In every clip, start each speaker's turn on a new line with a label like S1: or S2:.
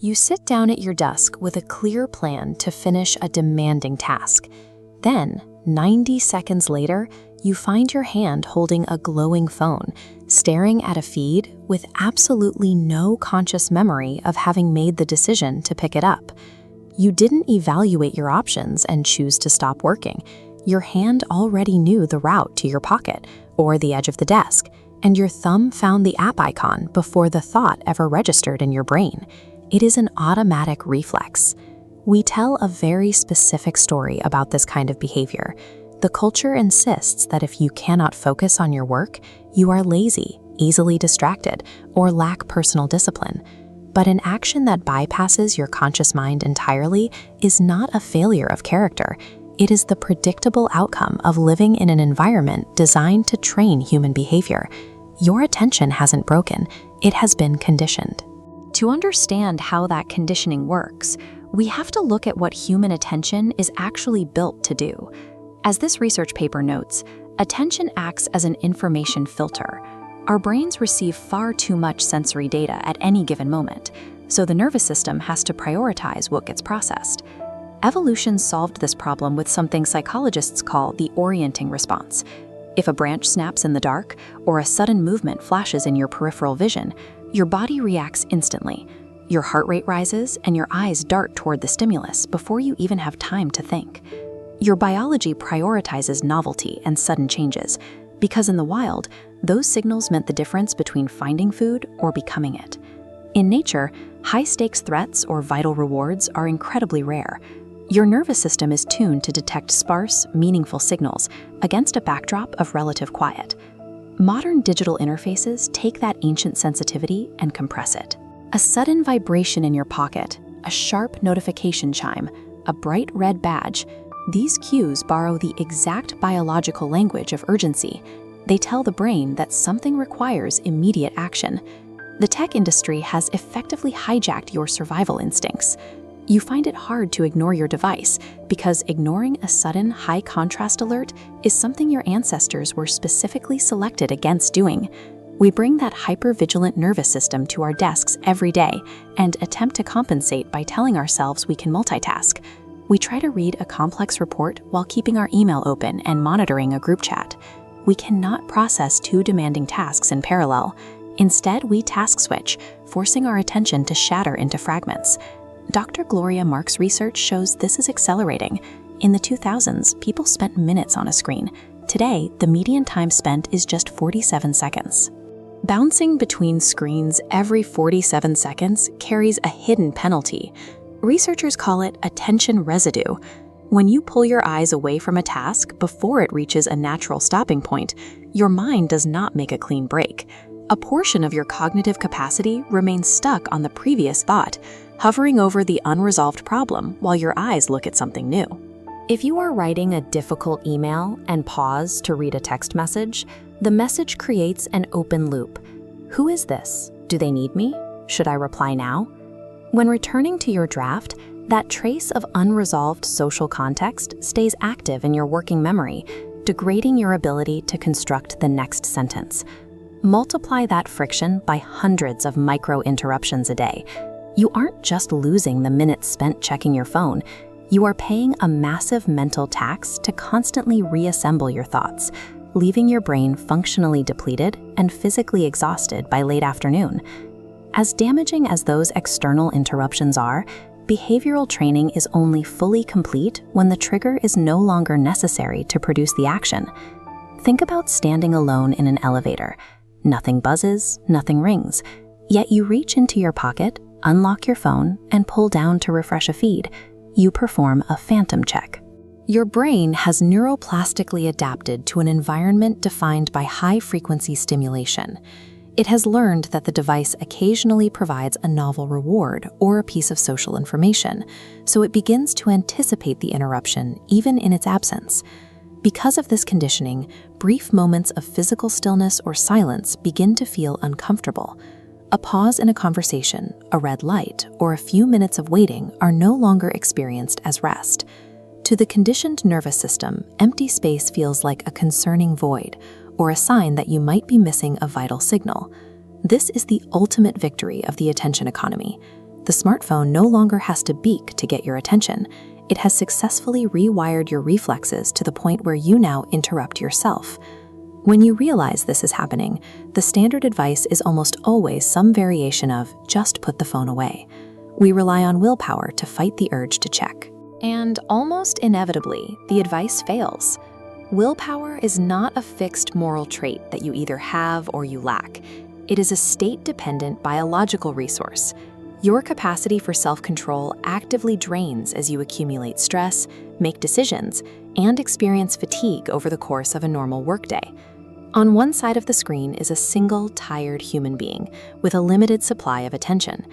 S1: You sit down at your desk with a clear plan to finish a demanding task. Then, 90 seconds later, you find your hand holding a glowing phone, staring at a feed with absolutely no conscious memory of having made the decision to pick it up. You didn't evaluate your options and choose to stop working. Your hand already knew the route to your pocket or the edge of the desk, and your thumb found the app icon before the thought ever registered in your brain. It is an automatic reflex. We tell a very specific story about this kind of behavior. The culture insists that if you cannot focus on your work, you are lazy, easily distracted, or lack personal discipline. But an action that bypasses your conscious mind entirely is not a failure of character. It is the predictable outcome of living in an environment designed to train human behavior. Your attention hasn't broken, it has been conditioned. To understand how that conditioning works, we have to look at what human attention is actually built to do. As this research paper notes, attention acts as an information filter. Our brains receive far too much sensory data at any given moment, so the nervous system has to prioritize what gets processed. Evolution solved this problem with something psychologists call the orienting response. If a branch snaps in the dark or a sudden movement flashes in your peripheral vision, your body reacts instantly. Your heart rate rises and your eyes dart toward the stimulus before you even have time to think. Your biology prioritizes novelty and sudden changes, because in the wild, those signals meant the difference between finding food or becoming it. In nature, high-stakes threats or vital rewards are incredibly rare. Your nervous system is tuned to detect sparse, meaningful signals against a backdrop of relative quiet. Modern digital interfaces take that ancient sensitivity and compress it. A sudden vibration in your pocket, a sharp notification chime, a bright red badge, these cues borrow the exact biological language of urgency. They tell the brain that something requires immediate action. The tech industry has effectively hijacked your survival instincts. You find it hard to ignore your device because ignoring a sudden high-contrast alert is something your ancestors were specifically selected against doing. We bring that hyper-vigilant nervous system to our desks every day and attempt to compensate by telling ourselves we can multitask. We try to read a complex report while keeping our email open and monitoring a group chat. We cannot process two demanding tasks in parallel. Instead, we task switch, forcing our attention to shatter into fragments. Dr. Gloria Mark's research shows this is accelerating. In the 2000s, people spent minutes on a screen. Today, the median time spent is just 47 seconds. Bouncing between screens every 47 seconds carries a hidden penalty. Researchers call it attention residue. When you pull your eyes away from a task before it reaches a natural stopping point, your mind does not make a clean break. A portion of your cognitive capacity remains stuck on the previous thought, hovering over the unresolved problem while your eyes look at something new. If you are writing a difficult email and pause to read a text message, the message creates an open loop. Who is this? Do they need me? Should I reply now? When returning to your draft, that trace of unresolved social context stays active in your working memory, degrading your ability to construct the next sentence. Multiply that friction by hundreds of micro-interruptions a day. You aren't just losing the minutes spent checking your phone, you are paying a massive mental tax to constantly reassemble your thoughts, leaving your brain functionally depleted and physically exhausted by late afternoon. As damaging as those external interruptions are, behavioral training is only fully complete when the trigger is no longer necessary to produce the action. Think about standing alone in an elevator. Nothing buzzes, nothing rings, yet you reach into your pocket, unlock your phone, and pull down to refresh a feed. You perform a phantom check. Your brain has neuroplastically adapted to an environment defined by high-frequency stimulation. It has learned that the device occasionally provides a novel reward or a piece of social information, so it begins to anticipate the interruption even in its absence. Because of this conditioning, brief moments of physical stillness or silence begin to feel uncomfortable. A pause in a conversation, a red light, or a few minutes of waiting are no longer experienced as rest. To the conditioned nervous system, empty space feels like a concerning void, or a sign that you might be missing a vital signal. This is the ultimate victory of the attention economy. The smartphone no longer has to beak to get your attention. It has successfully rewired your reflexes to the point where you now interrupt yourself. When you realize this is happening, the standard advice is almost always some variation of just put the phone away. We rely on willpower to fight the urge to check. And almost inevitably, the advice fails. Willpower is not a fixed moral trait that you either have or you lack. It is a state-dependent biological resource. Your capacity for self-control actively drains as you accumulate stress, make decisions, and experience fatigue over the course of a normal workday. On one side of the screen is a single, tired human being with a limited supply of attention.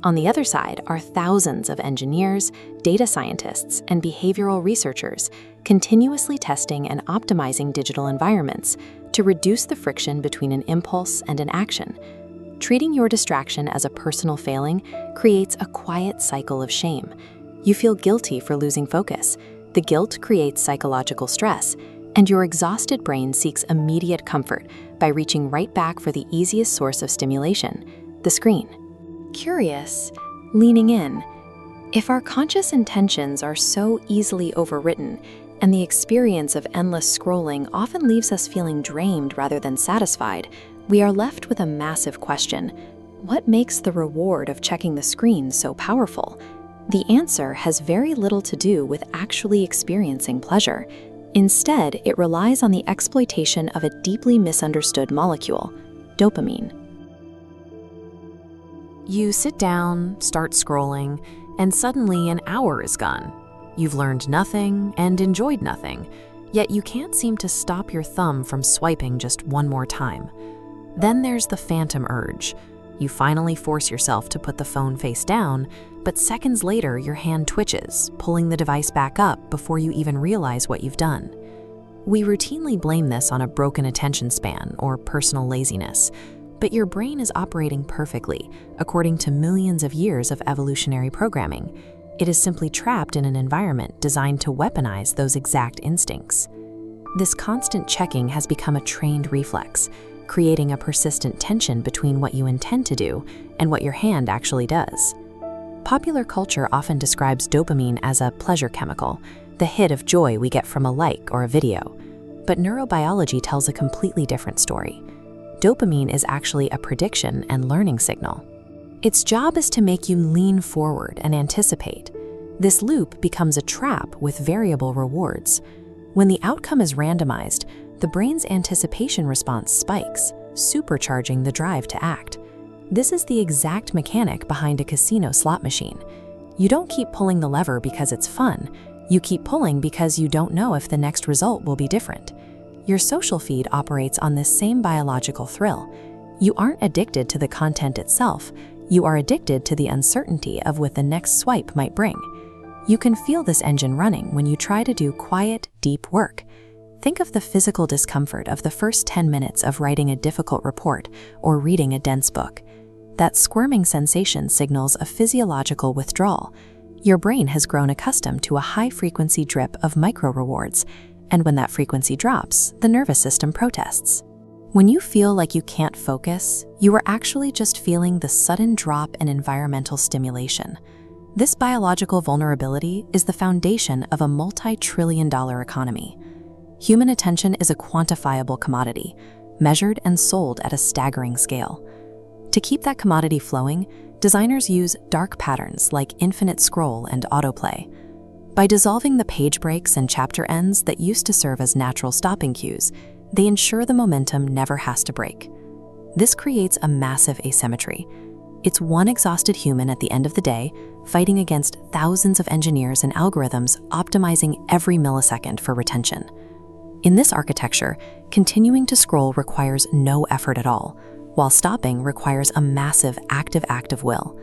S1: On the other side are thousands of engineers, data scientists, and behavioral researchers continuously testing and optimizing digital environments to reduce the friction between an impulse and an action. Treating your distraction as a personal failing creates a quiet cycle of shame. You feel guilty for losing focus. The guilt creates psychological stress, and your exhausted brain seeks immediate comfort by reaching right back for the easiest source of stimulation, the screen. Curious, leaning in. If our conscious intentions are so easily overwritten, and the experience of endless scrolling often leaves us feeling drained rather than satisfied, we are left with a massive question. What makes the reward of checking the screen so powerful? The answer has very little to do with actually experiencing pleasure. Instead, it relies on the exploitation of a deeply misunderstood molecule, dopamine. You sit down, start scrolling, and suddenly an hour is gone. You've learned nothing and enjoyed nothing, yet you can't seem to stop your thumb from swiping just one more time. Then there's the phantom urge. You finally force yourself to put the phone face down, but seconds later your hand twitches, pulling the device back up before you even realize what you've done. We routinely blame this on a broken attention span or personal laziness, but your brain is operating perfectly, according to millions of years of evolutionary programming. It is simply trapped in an environment designed to weaponize those exact instincts. This constant checking has become a trained reflex, creating a persistent tension between what you intend to do and what your hand actually does. Popular culture often describes dopamine as a pleasure chemical, the hit of joy we get from a like or a video. But neurobiology tells a completely different story. Dopamine is actually a prediction and learning signal. Its job is to make you lean forward and anticipate. This loop becomes a trap with variable rewards. When the outcome is randomized, the brain's anticipation response spikes, supercharging the drive to act. This is the exact mechanic behind a casino slot machine. You don't keep pulling the lever because it's fun. You keep pulling because you don't know if the next result will be different. Your social feed operates on this same biological thrill. You aren't addicted to the content itself. You are addicted to the uncertainty of what the next swipe might bring. You can feel this engine running when you try to do quiet, deep work. Think of the physical discomfort of the first 10 minutes of writing a difficult report or reading a dense book. That squirming sensation signals a physiological withdrawal. Your brain has grown accustomed to a high-frequency drip of micro-rewards, and when that frequency drops, the nervous system protests. When you feel like you can't focus, you are actually just feeling the sudden drop in environmental stimulation. This biological vulnerability is the foundation of a multi-trillion-dollar economy. Human attention is a quantifiable commodity, measured and sold at a staggering scale. To keep that commodity flowing, designers use dark patterns like infinite scroll and autoplay. By dissolving the page breaks and chapter ends that used to serve as natural stopping cues, they ensure the momentum never has to break. This creates a massive asymmetry. It's one exhausted human at the end of the day, fighting against thousands of engineers and algorithms optimizing every millisecond for retention. In this architecture, continuing to scroll requires no effort at all, while stopping requires a massive active act of will.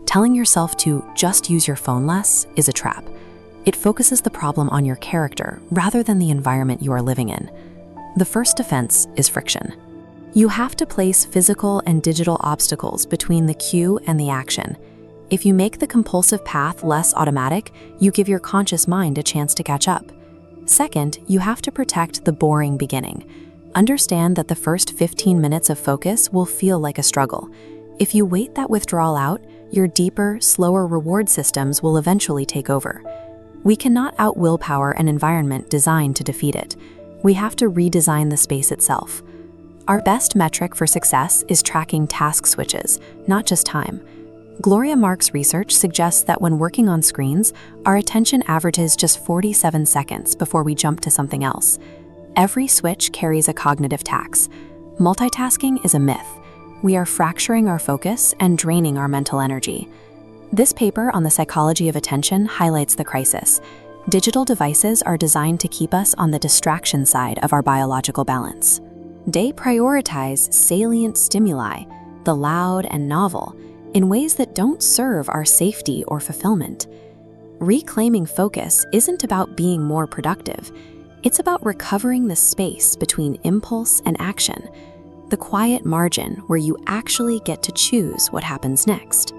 S1: Telling yourself to just use your phone less is a trap. It focuses the problem on your character rather than the environment you are living in. The first defense is friction. You have to place physical and digital obstacles between the cue and the action. If you make the compulsive path less automatic, you give your conscious mind a chance to catch up. Second, you have to protect the boring beginning. Understand that the first 15 minutes of focus will feel like a struggle. If you wait that withdrawal out, your deeper, slower reward systems will eventually take over. We cannot out-willpower an environment designed to defeat it. We have to redesign the space itself. Our best metric for success is tracking task switches, not just time. Gloria Mark's research suggests that when working on screens, our attention averages just 47 seconds before we jump to something else. Every switch carries a cognitive tax. Multitasking is a myth. We are fracturing our focus and draining our mental energy. This paper on the psychology of attention highlights the crisis. Digital devices are designed to keep us on the distraction side of our biological balance. They prioritize salient stimuli, the loud and novel, in ways that don't serve our safety or fulfillment. Reclaiming focus isn't about being more productive. It's about recovering the space between impulse and action, the quiet margin where you actually get to choose what happens next.